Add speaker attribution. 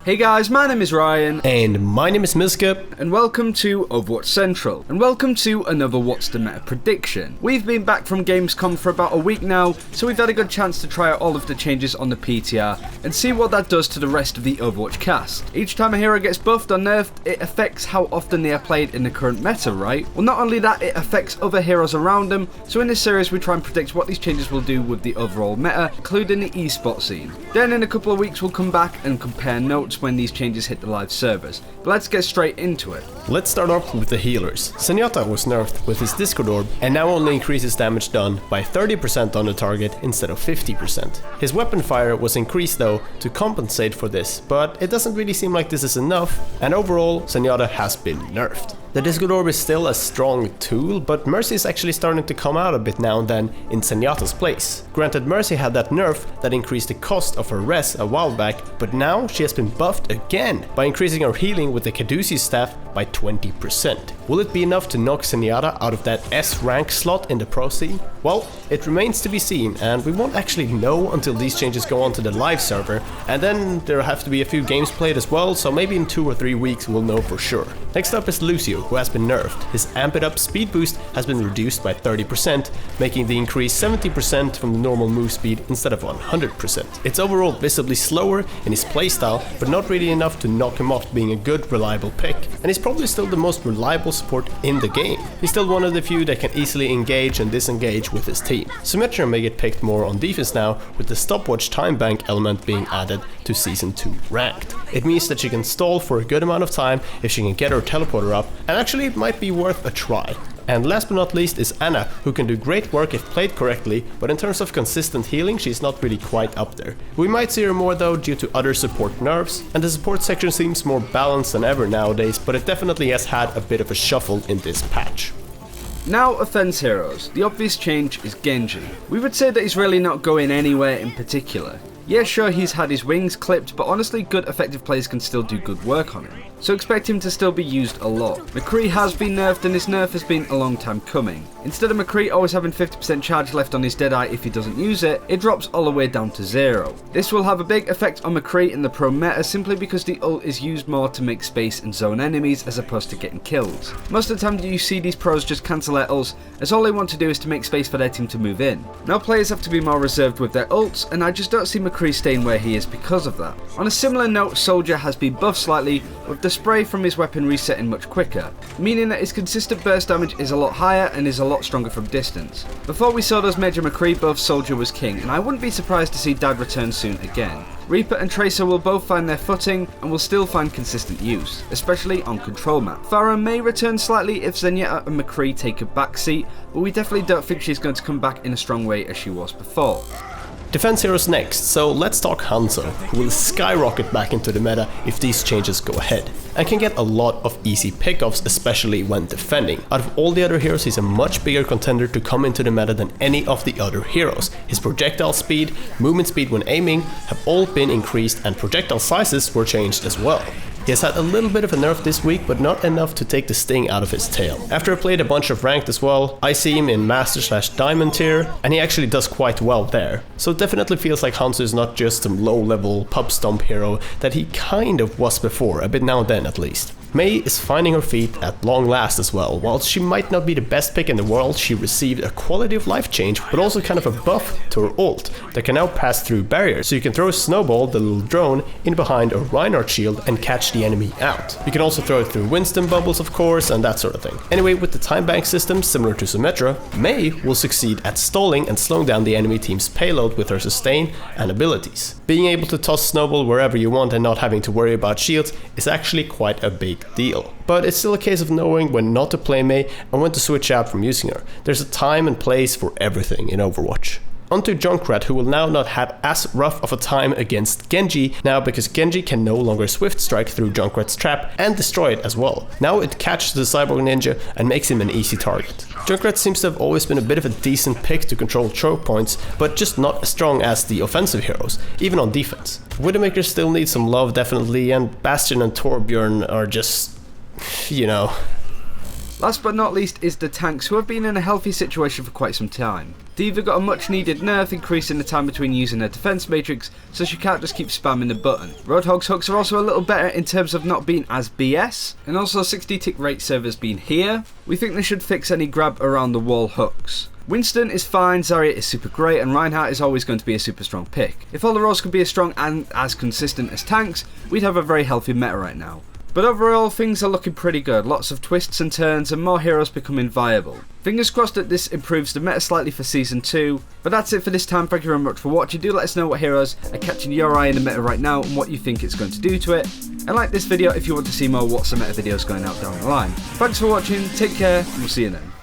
Speaker 1: Hey guys, my name is Ryan.
Speaker 2: And my name is Miska.
Speaker 1: And welcome to Overwatch Central. And welcome to another What's the Meta prediction. We've been back from Gamescom for about a week now, so we've had a good chance to try out all of the changes on the PTR and see what that does to the rest of the Overwatch cast. Each time a hero gets buffed or nerfed, it affects how often they are played in the current meta, right? Well, not only that, it affects other heroes around them, so in this series we try and predict what these changes will do with the overall meta, including the esports scene. Then in a couple of weeks we'll come back and compare notes when these changes hit the live servers. But let's get straight into it.
Speaker 2: Let's start off with the healers. Zenyatta was nerfed with his Discord Orb and now only increases damage done by 30% on the target instead of 50%. His weapon fire was increased though to compensate for this, but it doesn't really seem like this is enough, and overall Zenyatta has been nerfed. The Discord Orb is still a strong tool, but Mercy is actually starting to come out a bit now and then in Zenyatta's place. Granted, Mercy had that nerf that increased the cost of her res a while back, but now she has been buffed again by increasing her healing with the Caduceus staff by 20%. Will it be enough to knock Zenyatta out of that S rank slot in the pro scene? Well, it remains to be seen, and we won't actually know until these changes go onto the live server, and then there have to be a few games played as well, so maybe in 2 or 3 weeks we'll know for sure. Next up is Lucio, who has been nerfed. His Amp It Up speed boost has been reduced by 30%, making the increase 70% from the normal move speed instead of 100%. It's overall visibly slower in his playstyle, but not really enough to knock him off being a good, reliable pick, and he's probably still the most reliable support in the game. He's still one of the few that can easily engage and disengage with his team. Symmetra may get picked more on defense now, with the stopwatch time bank element being added to Season 2 Ranked. It means that she can stall for a good amount of time if she can get her teleporter up, and actually it might be worth a try. And last but not least is Anna, who can do great work if played correctly, but in terms of consistent healing she's not really quite up there. We might see her more though due to other support nerfs, and the support section seems more balanced than ever nowadays, but it definitely has had a bit of a shuffle in this patch.
Speaker 1: Now, offense heroes. The obvious change is Genji. We would say that he's really not going anywhere in particular. Yeah, sure, he's had his wings clipped, but honestly, good effective players can still do good work on him, so expect him to still be used a lot. McCree has been nerfed, and this nerf has been a long time coming. Instead of McCree always having 50% charge left on his Deadeye if he doesn't use it, it drops all the way down to 0. This will have a big effect on McCree in the pro meta simply because the ult is used more to make space and zone enemies as opposed to getting kills. Most of the time you see these pros just cancel their ults, as all they want to do is to make space for their team to move in. Now players have to be more reserved with their ults, and I just don't see McCree staying where he is because of that. On a similar note, Soldier has been buffed slightly, with the spray from his weapon resetting much quicker, meaning that his consistent burst damage is a lot higher and is a lot stronger from distance. Before we saw those major McCree buffs, Soldier was king, and I wouldn't be surprised to see Dad return soon again. Reaper and Tracer will both find their footing and will still find consistent use, especially on control map. Pharah may return slightly if Zenyatta and McCree take a backseat, but we definitely don't think she's going to come back in a strong way as she was before.
Speaker 2: Defense heroes next, so let's talk Hanzo, who will skyrocket back into the meta if these changes go ahead, and can get a lot of easy pickoffs, especially when defending. Out of all the other heroes, he's a much bigger contender to come into the meta than any of the other heroes. His projectile speed, movement speed when aiming have all been increased, and projectile sizes were changed as well. He has had a little bit of a nerf this week, but not enough to take the sting out of his tail. After I played a bunch of ranked as well, I see him in Master/Diamond tier, and he actually does quite well there. So it definitely feels like Hanzo is not just some low-level pub stomp hero that he kind of was before, a bit now and then at least. Mei is finding her feet at long last as well. While she might not be the best pick in the world, she received a quality of life change, but also kind of a buff to her ult that can now pass through barriers. So you can throw a snowball, the little drone, in behind a Reinhardt shield and catch the enemy out. You can also throw it through Winston bubbles, of course, and that sort of thing. Anyway, with the time bank system similar to Symmetra, Mei will succeed at stalling and slowing down the enemy team's payload with her sustain and abilities. Being able to toss snowball wherever you want and not having to worry about shields is actually quite a big deal. But it's still a case of knowing when not to play Mei and when to switch out from using her. There's a time and place for everything in Overwatch. Onto Junkrat, who will now not have as rough of a time against Genji now because Genji can no longer swift strike through Junkrat's trap and destroy it as well. Now it catches the Cyborg Ninja and makes him an easy target. Junkrat seems to have always been a bit of a decent pick to control choke points, but just not as strong as the offensive heroes, even on defense. Widowmaker still needs some love definitely, and Bastion and Torbjorn are just, you know,
Speaker 1: Last but not least is the tanks, who have been in a healthy situation for quite some time. D.Va got a much needed nerf, increasing the time between using her defense matrix, so she can't just keep spamming the button. Roadhog's hooks are also a little better in terms of not being as BS, and also 60 tick rate servers being here. We think they should fix any grab around the wall hooks. Winston is fine, Zarya is super great, and Reinhardt is always going to be a super strong pick. If all the roles could be as strong and as consistent as tanks, we'd have a very healthy meta right now. But overall, things are looking pretty good, lots of twists and turns and more heroes becoming viable. Fingers crossed that this improves the meta slightly for Season 2, but that's it for this time. Thank you very much for watching. Do let us know what heroes are catching your eye in the meta right now and what you think it's going to do to it. And like this video if you want to see more What's the Meta videos going out down the line. Thanks for watching, take care, and we'll see you then.